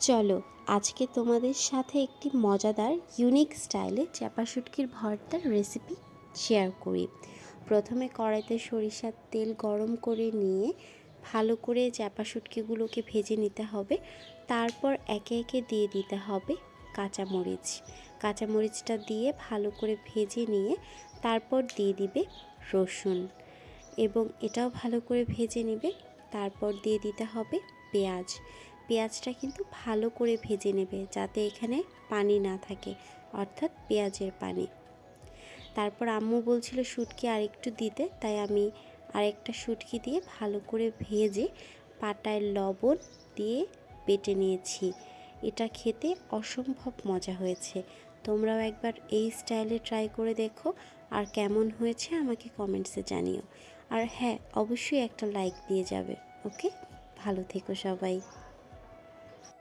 চলো আজকে তোমাদের সাথে একটি মজাদার ইউনিক স্টাইলে চাপা শুটকির ভর্তার রেসিপি শেয়ার করি। প্রথমে কড়াইতে সরিষার তেল গরম করে নিয়ে ভালো করে চাপা শুটকিগুলোকে ভেজে নিতে হবে। তারপর একে একে দিয়ে দিতে হবে কাঁচামরিচ। কাঁচামরিচটা দিয়ে ভালো করে ভেজে নিয়ে তারপর দিয়ে দিবে রসুন এবং এটাও ভালো করে ভেজে নেবে। তারপর দিয়ে দিতে হবে পেঁয়াজ। পেঁয়াজটা কিন্তু ভালো করে ভেজে নেবে যাতে এখানে পানি না থাকে, অর্থাৎ পেঁয়াজের পানি। তারপর আম্মু বলছিল শুটকি আরেকটু দিতে, তাই আমি আরেকটা শুটকি দিয়ে ভালো করে ভেজে পাটায় লবণ দিয়ে বেটে নিয়েছি। এটা খেতে অসম্ভব মজা হয়েছে। তোমরাও একবার এই স্টাইলে ট্রাই করে দেখো, আর কেমন হয়েছে আমাকে কমেন্টসে জানিও। আর হ্যাঁ, অবশ্যই একটা লাইক দিয়ে যাবে। ওকে, ভালো থেকো সবাই।